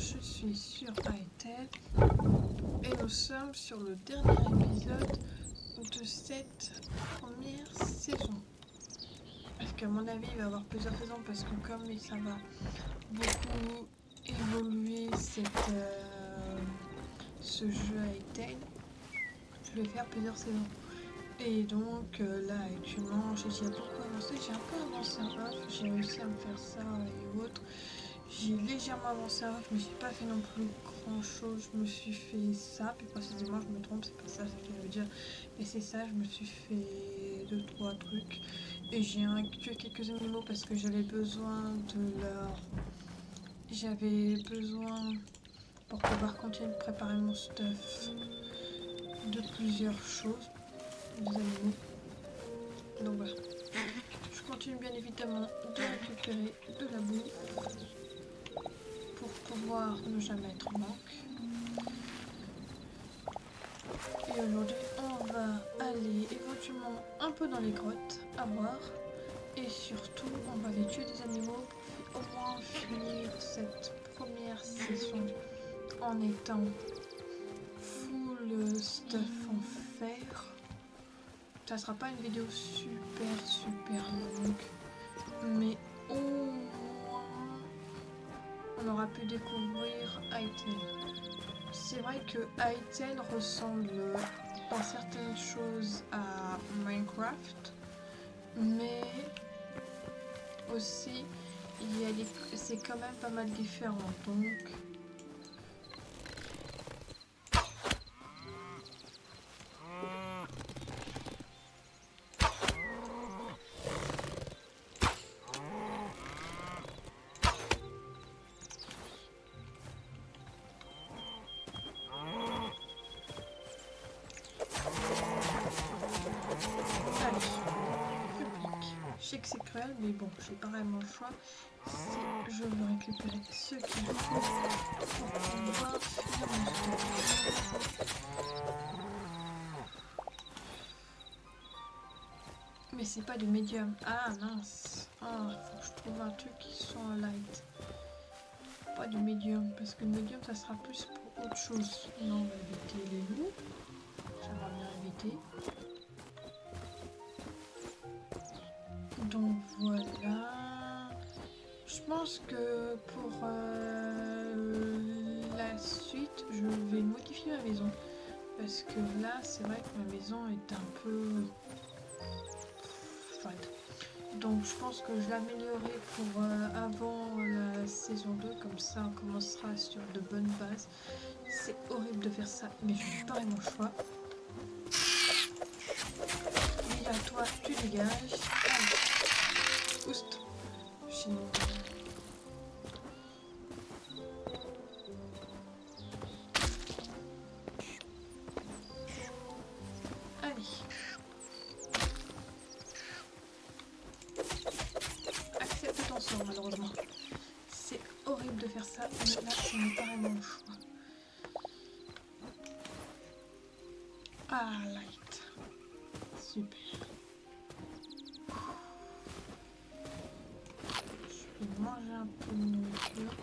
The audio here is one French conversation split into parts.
je suis sur Hytale et nous sommes sur le dernier épisode de cette première saison. Parce qu'à mon avis, il va y avoir plusieurs saisons parce que comme ça va beaucoup évoluer ce jeu Hytale, je vais faire plusieurs saisons. Et donc là actuellement, j'ai déjà beaucoup avancé, j'ai un peu avancé en off, j'ai réussi à me faire ça et autres. J'ai légèrement avancé en off, je me suis pas fait non plus grand chose, je me suis fait ça, plus précisément je me trompe, c'est pas ça ce que je veux dire, mais c'est ça, je me suis fait 2-3 trucs et j'ai tué quelques animaux parce que j'avais besoin pour pouvoir continuer de préparer mon stuff de plusieurs choses, des animaux. Donc voilà. Je continue bien évidemment de récupérer de la boue pour pouvoir ne jamais être en manque. Et aujourd'hui, on va aller éventuellement un peu dans les grottes à voir. Et surtout, on va aller tuer des animaux pour au moins finir cette première saison en étant full stuff en fer. Ça sera pas une vidéo super longue, mais au moins on aura pu découvrir Hytale. C'est vrai que Hytale ressemble dans certaines choses à Minecraft, mais aussi c'est quand même pas mal différent. Donc je sais que c'est cruel, mais bon, j'ai pas vraiment le choix. Si je veux récupérer ce qu'il faut pour pouvoir finir mon stuff. Mais c'est pas du médium. Ah mince. Ah, faut que je trouve un truc qui soit en light. Pas du médium, parce que le médium ça sera plus pour autre chose. Non, on va éviter les loups. J'aimerais bien éviter. Donc voilà. Je pense que pour la suite, je vais modifier ma maison. Parce que là, c'est vrai que ma maison est un peu fade. Donc je pense que je l'améliorerai pour avant la saison 2, comme ça on commencera sur de bonnes bases. C'est horrible de faire ça, mais je n'ai pas vraiment le choix. Et à toi, tu dégages. Allez. Oust. Allez. Accepte ton sort, malheureusement. C'est horrible de faire ça, mais là, je n'ai pas vraiment le choix. Ah, light. Super. Je vais manger un peu de nourriture.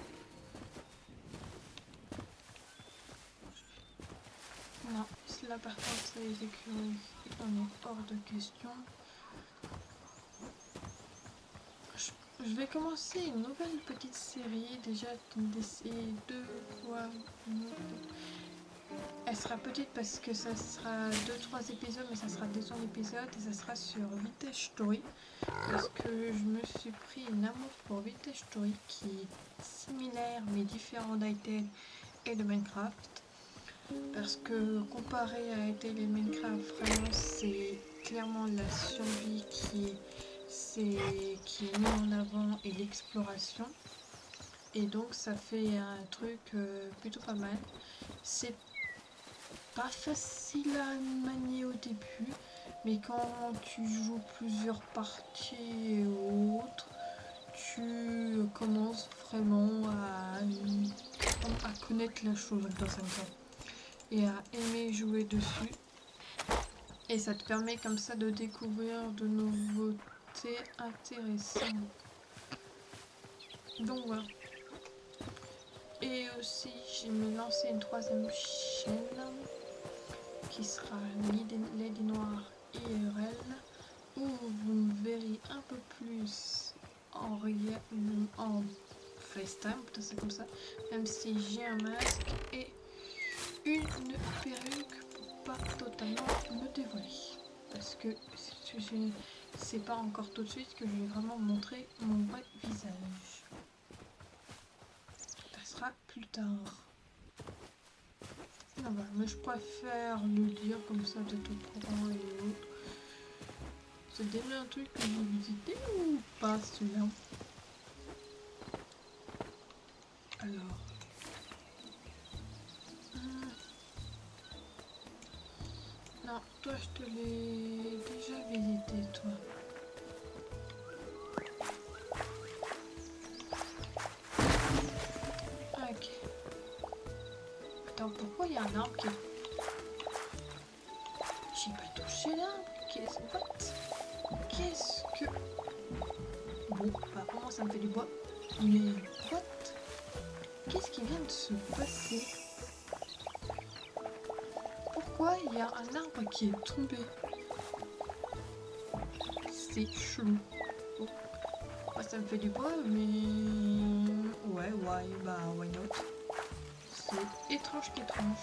Non, là par contre, les écureuils, on est hors de question. Je vais commencer une nouvelle petite série, déjà d'essayer de quoi. Elle sera petite parce que ça sera 2-3 épisodes, mais ça sera 200 épisodes et ça sera sur Vintage Story. Parce que je me suis pris une amour pour Vintage Story qui est similaire mais différent d'Hytale et de Minecraft. Parce que comparé à Hytale et Minecraft, vraiment c'est clairement la survie qui est mis en avant et l'exploration. Et donc ça fait un truc plutôt pas mal. C'est pas facile à manier au début, mais quand tu joues plusieurs parties ou autres, tu commences vraiment à connaître la chose dans ça et à aimer jouer dessus. Et ça te permet comme ça de découvrir de nouveautés intéressantes. Donc voilà. Et Et aussi, j'ai me lancé une troisième chaîne qui sera Lady Noire IRL, où vous me verrez un peu plus en FaceTime, peut-être c'est comme ça, même si j'ai un masque et une perruque pour pas totalement me dévoiler. Parce que c'est pas encore tout de suite que je vais vraiment montrer mon vrai visage. Ça sera plus tard. Non, voilà, mais je préfère le dire comme ça de tout courant et autres. C'est déjà un truc que j'ai visité ou pas celui-là? Alors. Non, toi je te l'ai déjà visité, toi. Ok. Attends, pourquoi il y a un arbre qui... J'ai pas touché l'arbre. Qu'est-ce que... Bon, apparemment ça me fait du bois. Mais what? Qu'est-ce qui vient de se passer? Pourquoi il y a un arbre qui est tombé? C'est chelou. Bon. Moi ça me fait du bois, mais... Ouais, bah why not? C'est étrange qu'étrange.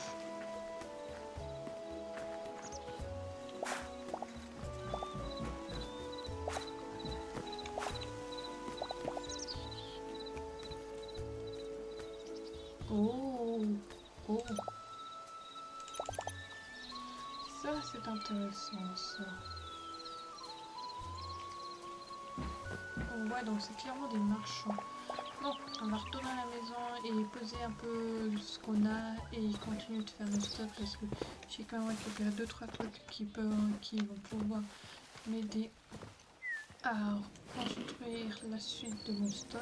Oh, ça c'est intéressant ça. Oh, ouais, donc c'est clairement des marchands. Bon, on va retourner à la maison et poser un peu ce qu'on a et continuer de faire le stock parce que j'ai quand même récupéré 2-3 trucs qui vont pouvoir m'aider à construire la suite de mon stock.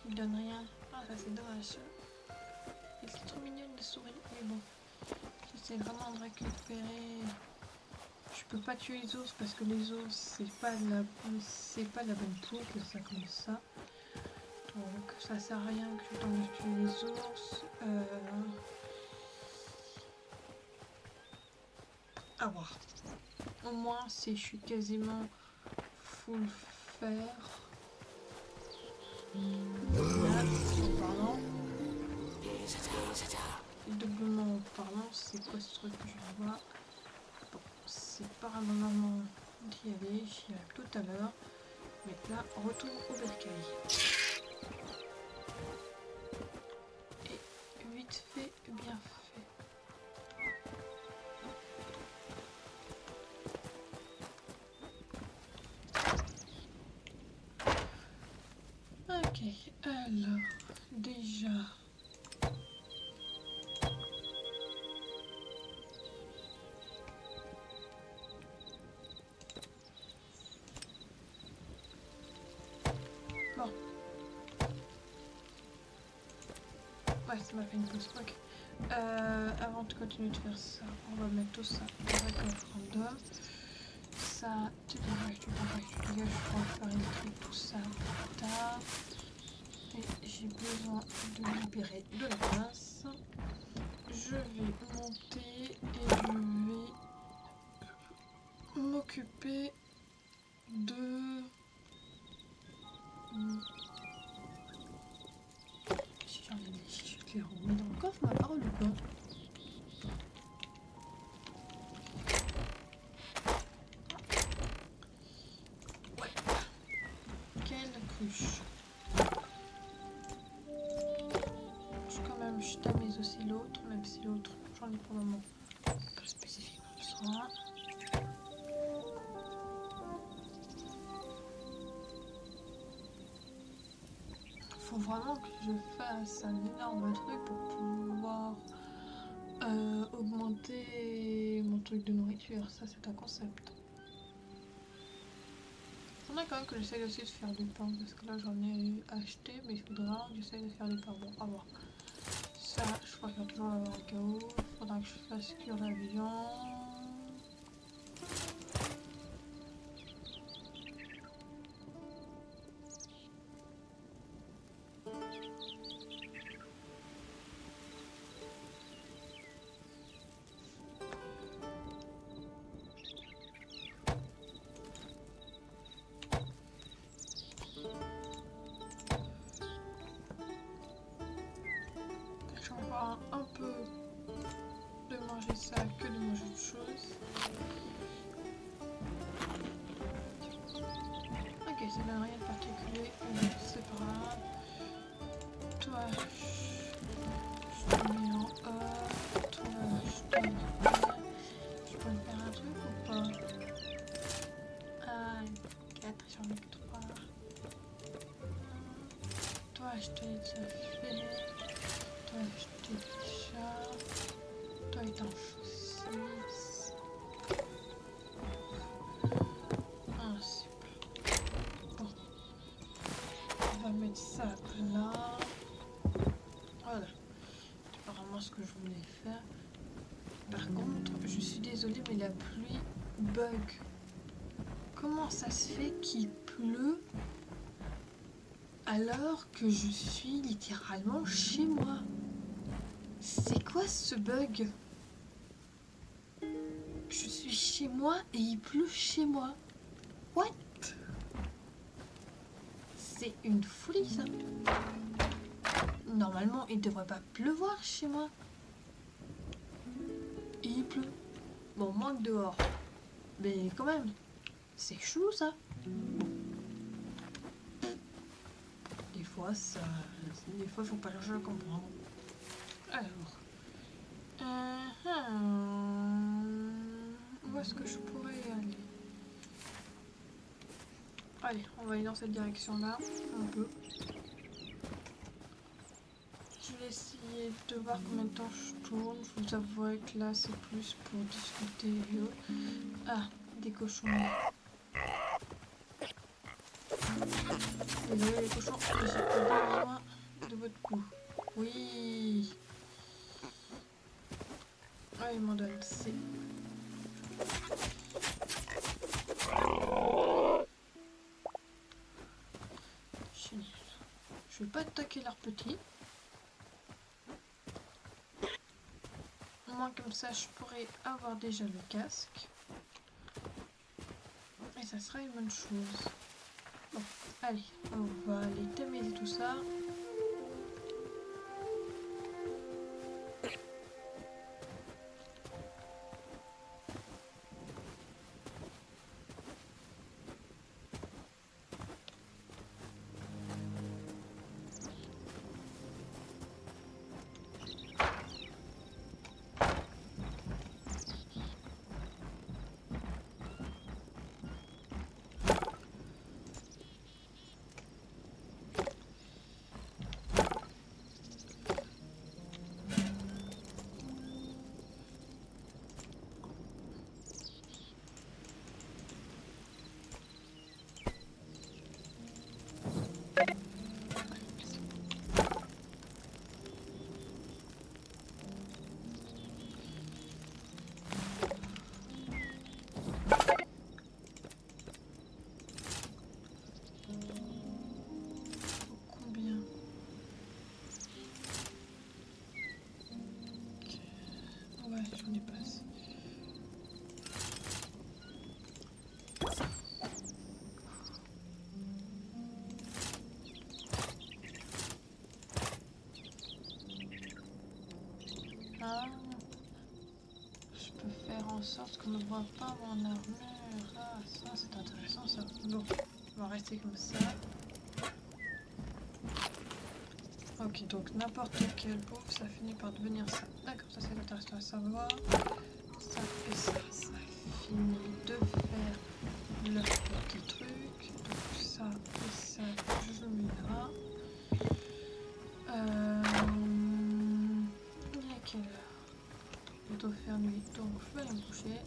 Il donne rien. Ah, ça c'est dommage. Elle est trop mignonne la souris. Mais bon, j'essaie vraiment de récupérer. Je peux pas tuer les ours parce que les ours c'est pas la bonne poule, ça comme ça. Donc ça sert à rien que je tente de tuer les ours. À voir. Au moins si je suis quasiment full fer. Là, en parlant. Doublement en parlant, c'est quoi ce truc que je vois? Bon, c'est pas normalement d'y aller, j'y allais tout à l'heure. Mais là, retour au bercail. Et vite fait, bien fait. Ok, alors, déjà... Bon. Ouais, ça m'a fait une pause. Ok. Avant de continuer de faire ça, on va mettre tout ça dans un coffre random. Ça, tu dégages, je pourrais faire une truc, tout ça plus tard. Et j'ai besoin de libérer de la place. Je vais monter et je vais m'occuper de... Si j'en ai des chiches qui remis dans le coffre, ma parole ou pas? Ouais. Quelle cruche. Je vais quand même jeter mais aussi l'autre, même si l'autre, j'en ai pour le moment pas spécifiquement besoin. Faut vraiment que je fasse un énorme truc pour pouvoir augmenter mon truc de nourriture. Ça, c'est un concept. On faudrait quand même que j'essaye aussi de faire du pain, parce que là j'en ai acheté, mais il faudra que j'essaye de faire du pain. Bon, à voir. Ça, je préfère toujours l'avoir au cas où. Il faudra que je fasse cuire la viande. J'en vois un peu de manger ça que de manger autre chose. Ok, ça donne rien de particulier, mais c'est pas grave. Toi, je te mets en A. Toi, je te mets en A. Je peux me faire un truc ou pas? Ah, 4, j'en ai que 3. Toi, je t'ai déjà fait. Toi, je t'ai déjà. Toi, est en saucisse. Ah, super. Bon. On va mettre ça là. Voilà. C'est vraiment ce que je voulais faire. Par contre, je suis désolée, mais la pluie bug. Comment ça se fait qu'il pleut alors que je suis littéralement chez moi? C'est quoi ce bug? Je suis chez moi et il pleut chez moi. What? C'est une folie ça. Normalement, il devrait pas pleuvoir chez moi. Et il pleut. Bon, moins que dehors. Mais quand même, c'est chelou ça. Des fois, faut pas le comprendre. Alors, où est-ce que je pourrais y aller? Allez, on va aller dans cette direction-là, un peu. Je vais essayer de voir combien de temps je tourne. Je vous avouerai que là, c'est plus pour discuter. Ah, des cochons. Désolé les cochons, j'ai besoin de votre coup. Oui. Ah, il m'en donne. C'est... Génial. Je vais pas attaquer leurs petits. Au moins comme ça, je pourrais avoir déjà le casque. Et ça sera une bonne chose. Bon, allez, on va aller tamiser tout ça. Combien? Ouais, j'en ai pas assez. Ah, je peux faire en sorte qu'on ne voit pas mon armure. Ah, ça c'est intéressant ça. Bon, on va rester comme ça. Ok, donc n'importe quel bouffe, ça finit par devenir ça. D'accord, ça c'est intéressant à savoir. Ça et ça finit de faire leur petit truc. Donc ça et ça, je le mets là. Il est quelle heure? Plutôt faire nuit, donc je vais aller me coucher.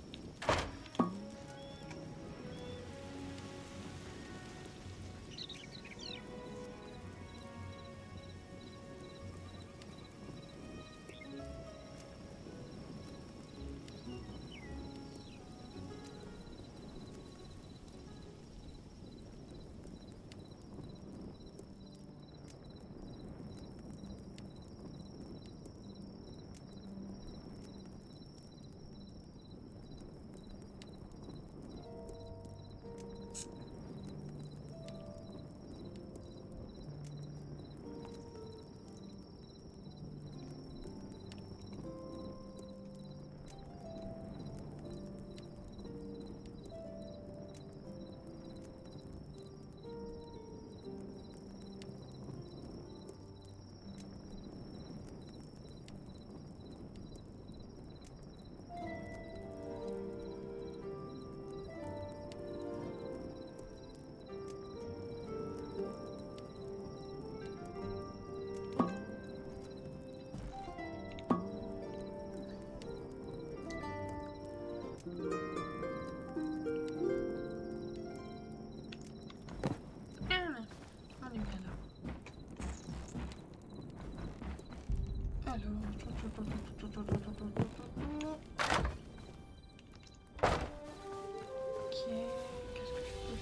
qu'est-ce que je peux...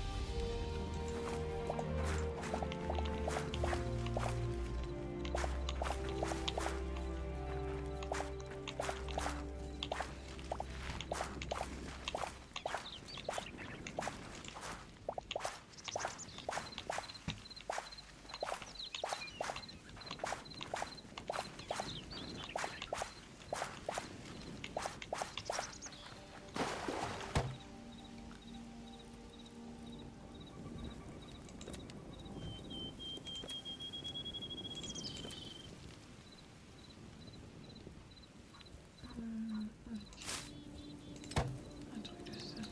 Un truc de ça.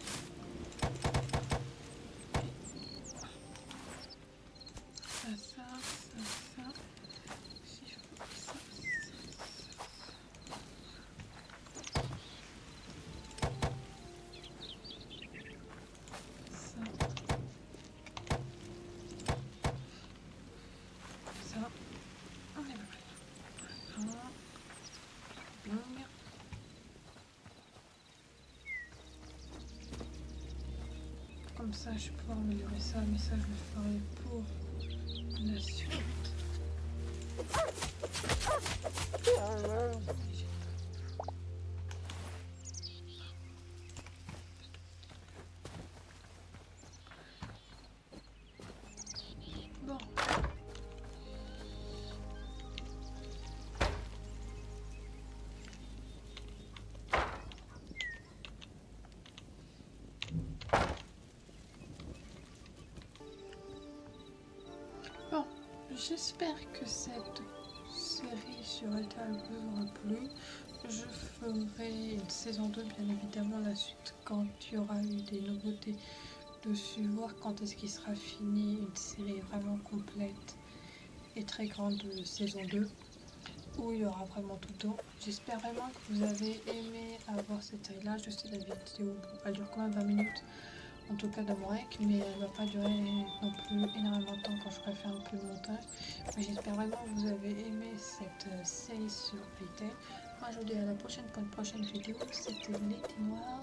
Ça. Si je peux ça. Ça. On est prêt. Voilà. Bing. Comme ça, je vais pouvoir améliorer ça, mais ça, je le ferai pour la suite. Bon. Bon, j'espère que cette série sur Etal vous aura plu. Je ferai une saison 2, bien évidemment, la suite quand il y aura eu des nouveautés dessus, voir quand est-ce qu'il sera fini, une série vraiment complète et très grande de saison 2, où il y aura vraiment tout le temps. J'espère vraiment que vous avez aimé avoir cette série-là. Je sais, la vidéo, elle dure quand même 20 minutes. En tout cas dans mon rec, mais elle ne va pas durer non plus énormément de temps quand je ferai faire un peu de montage. Mais j'espère vraiment que vous avez aimé cette série sur Paytech. Moi je vous dis à la prochaine pour une prochaine vidéo. C'était Lady Noire.